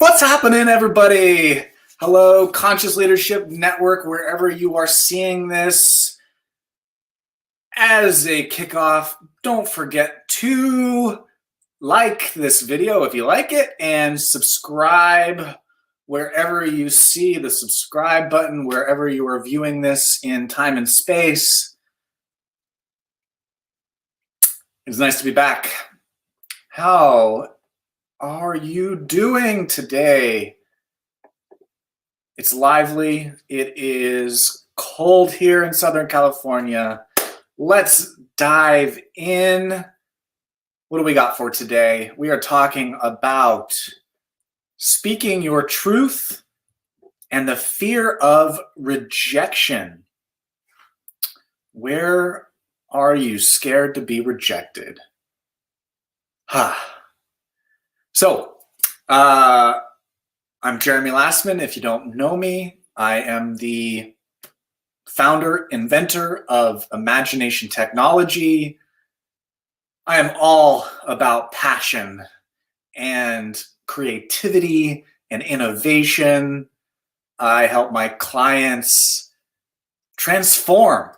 What's happening, everybody? Hello, Conscious Leadership Network, wherever you are seeing this. As a kickoff, don't forget to like this video if you like it and subscribe wherever you see the subscribe button, wherever you are viewing this in time and space. It's nice to be back. How are you doing today? It's lively. It is cold here in Southern California. Let's dive in. What do we got for today? We are talking about speaking your truth and the fear of rejection. Where are you scared to be rejected? So, I'm Jeremy LASMAN. If you don't know me, I am the founder, inventor of Imagination Technology. I am all about passion and creativity and innovation. I help my clients transform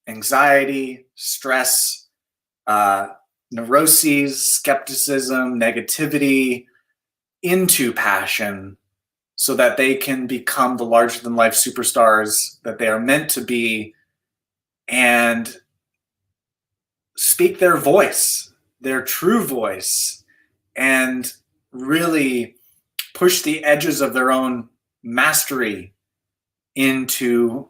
anxiety, stress, neuroses, skepticism, negativity into passion so that they can become the larger-than-life superstars that they are meant to be and speak their voice, their true voice, and really push the edges of their own mastery into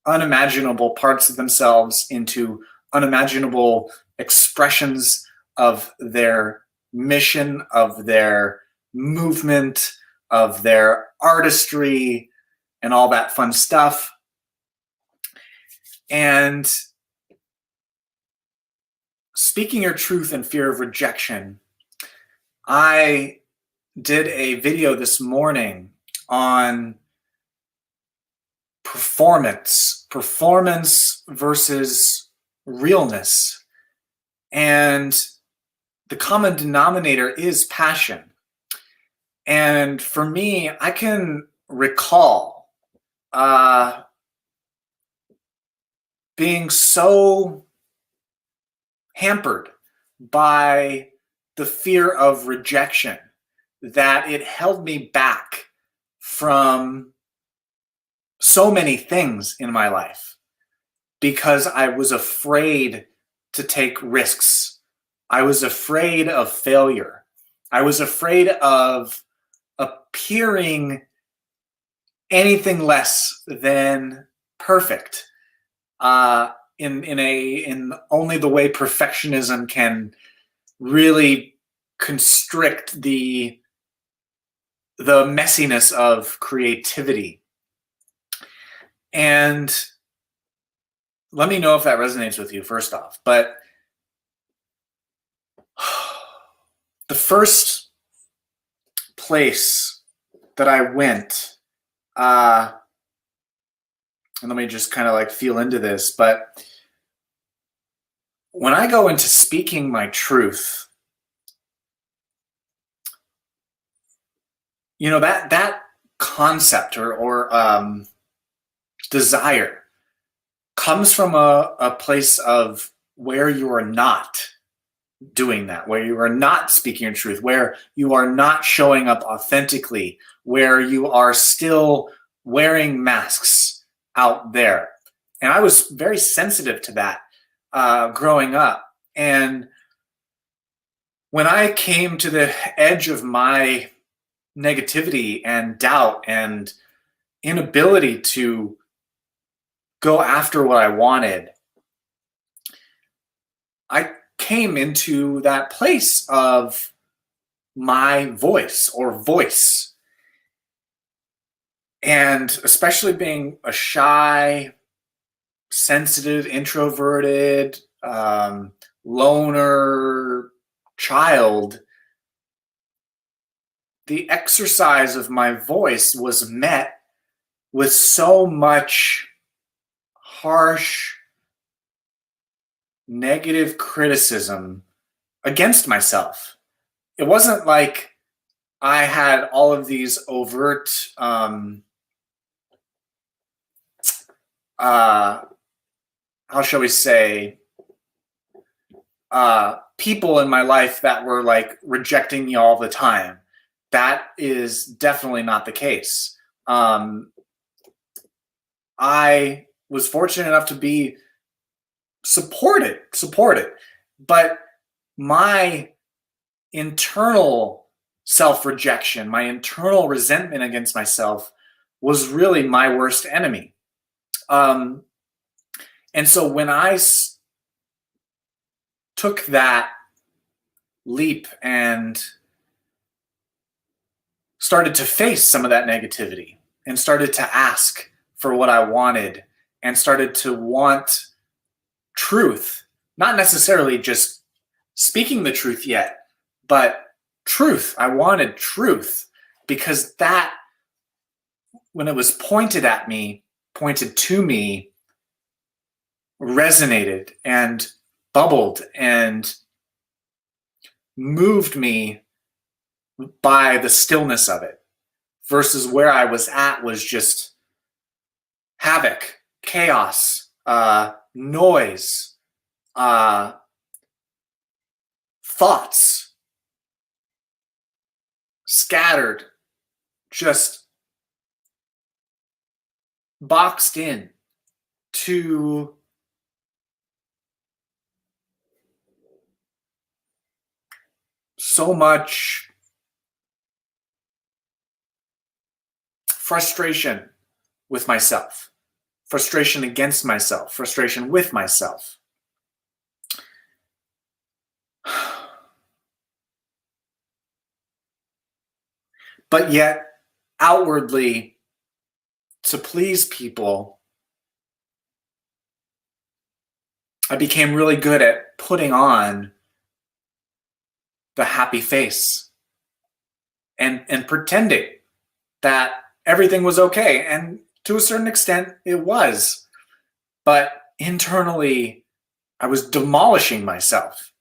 unimaginable parts of themselves, into unimaginable expressions of their mission, of their movement, of their artistry, and all that fun stuff. And speaking your truth and fear of rejection, I did a video this morning on performance versus realness. And the common denominator is passion. And for me, I can recall being so hampered by the fear of rejection that it held me back from so many things in my life because I was afraid to take risks. I was afraid of failure. I was afraid of appearing anything less than perfect in only the way perfectionism can really constrict the messiness of creativity. And let me know if that resonates with you first off. But the first place that I went, and let me just kind of like feel into this, but when I go into speaking my truth, you know, that concept or desire comes from a place of where you are not doing that, where you are not speaking your truth, where you are not showing up authentically, where you are still wearing masks out there. And I was very sensitive to that growing up. And when I came to the edge of my negativity and doubt and inability to go after what I wanted, I came into that place of my voice or voice. And especially being a shy, sensitive, introverted, loner child, the exercise of my voice was met with so much harsh, negative criticism against myself. It wasn't like I had all of these overt how shall we say, people in my life that were like rejecting me all the time. That is definitely not the case. I was fortunate enough to be supported, but my internal self-rejection, my internal resentment against myself was really my worst enemy. And so when I took that leap and started to face some of that negativity and started to ask for what I wanted and started to want truth, not necessarily just speaking the truth yet, but truth. I wanted truth because that, when it was pointed at me, pointed to me, resonated and bubbled and moved me by the stillness of it, versus where I was at was just havoc, chaos, noise, thoughts scattered, just boxed in to so much frustration with myself, frustration against myself, frustration with myself. But yet, outwardly, to please people, I became really good at putting on the happy face and pretending that everything was okay. And to a certain extent, it was. But internally, I was demolishing myself.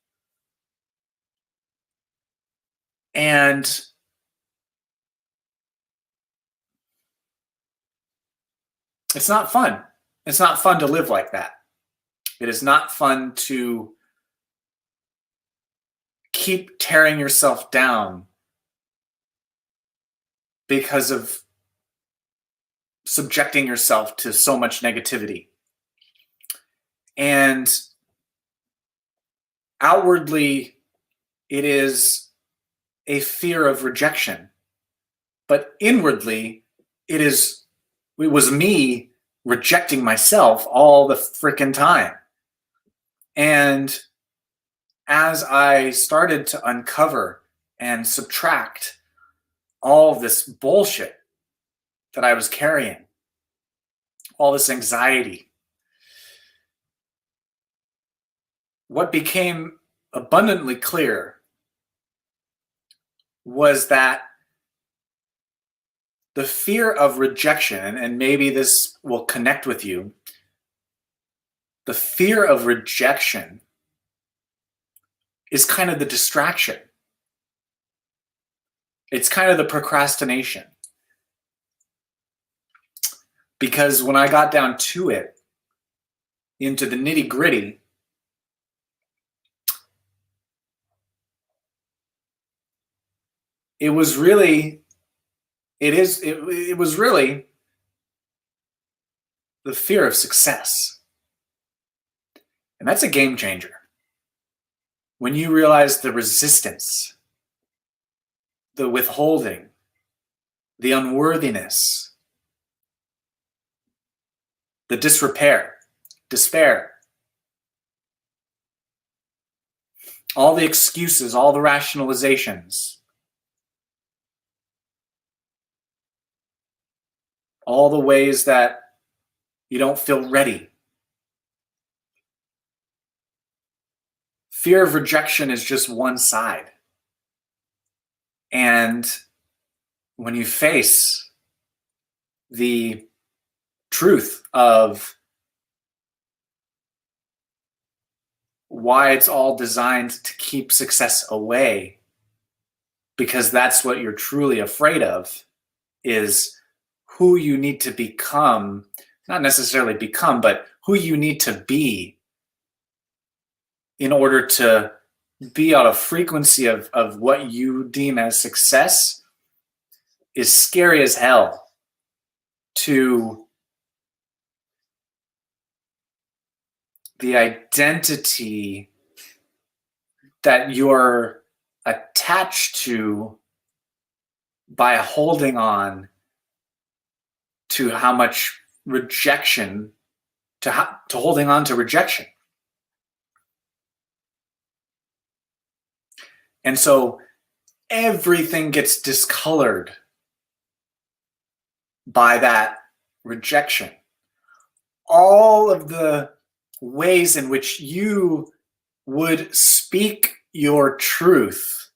And it's not fun. It's not fun to live like that. It is not fun to keep tearing yourself down because of subjecting yourself to so much negativity. And outwardly, it is a fear of rejection. But inwardly, it was me rejecting myself all the freaking time. And as I started to uncover and subtract all this bullshit that I was carrying, all this anxiety, what became abundantly clear was that the fear of rejection, and maybe this will connect with you, the fear of rejection is kind of the distraction. It's kind of the procrastination. Because when I got down to it, into the nitty-gritty, it was really the fear of success. And that's a game changer. When you realize the resistance, the withholding, the unworthiness, the disrepair, despair, all the excuses, all the rationalizations, all the ways that you don't feel ready. Fear of rejection is just one side. And when you face the truth of why it's all designed to keep success away, because that's what you're truly afraid of, is who you need to become, not necessarily become, but who you need to be in order to be on a frequency of what you deem as success, is scary as hell to the identity that you're attached to by holding on to how much rejection, to holding on to rejection. And so everything gets discolored by that rejection. All of the ways in which you would speak your truth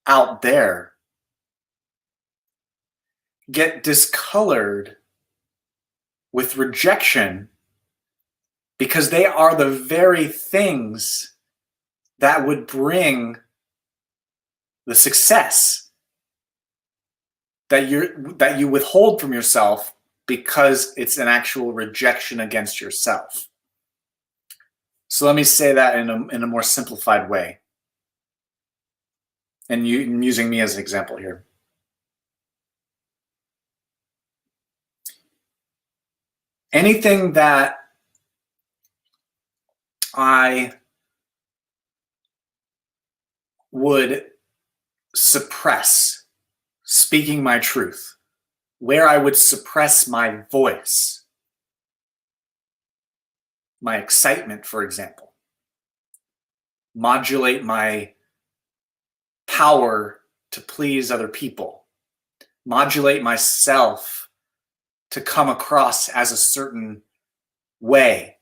out there get discolored with rejection, because they are the very things that would bring the success that you withhold from yourself, because it's an actual rejection against yourself. So let me say that in a more simplified way, and I'm using me as an example here. Anything that I would suppress, speaking my truth, where I would suppress my voice, my excitement, for example, modulate my power to please other people, modulate myself to come across as a certain way,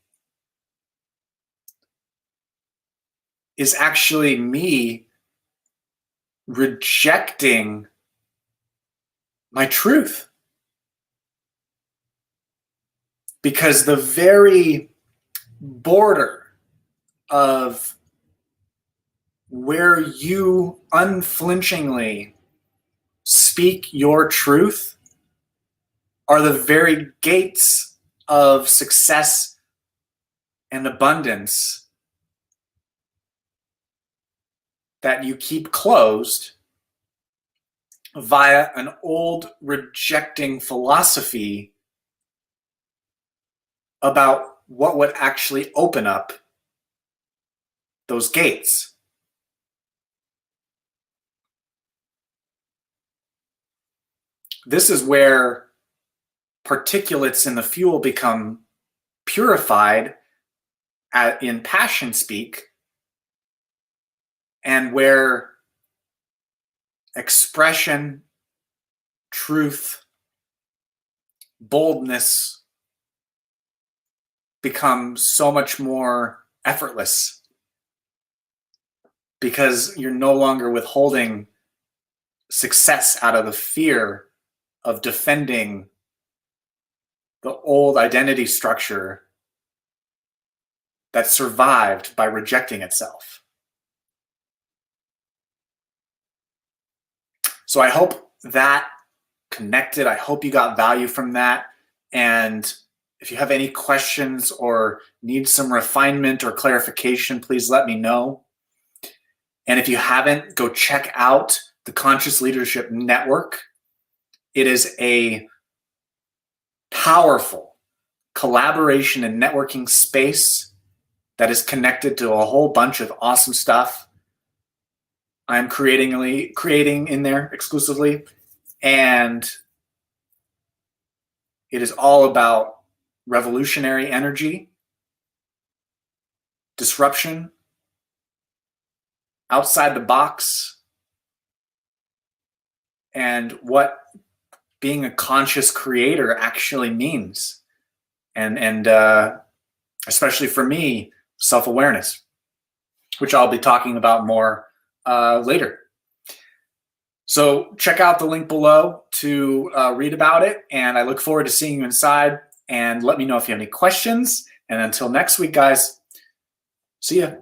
is actually me rejecting my truth. Because the very border of where you unflinchingly speak your truth are the very gates of success and abundance that you keep closed via an old rejecting philosophy about what would actually open up those gates. This is where particulates in the fuel become purified in passion speak, and where expression, truth, boldness become so much more effortless, because you're no longer withholding success out of the fear of defending the old identity structure that survived by rejecting itself. So I hope that connected. I hope you got value from that. And if you have any questions or need some refinement or clarification, please let me know. And if you haven't, go check out the Conscious Leadership Network. It is a powerful collaboration and networking space that is connected to a whole bunch of awesome stuff I'm creating in there exclusively. And it is all about revolutionary energy, disruption, outside the box, and what being a conscious creator actually means. And especially for me, self-awareness, which I'll be talking about more later. So check out the link below to read about it, and I look forward to seeing you inside. And let me know if you have any questions. And until next week, guys, see ya.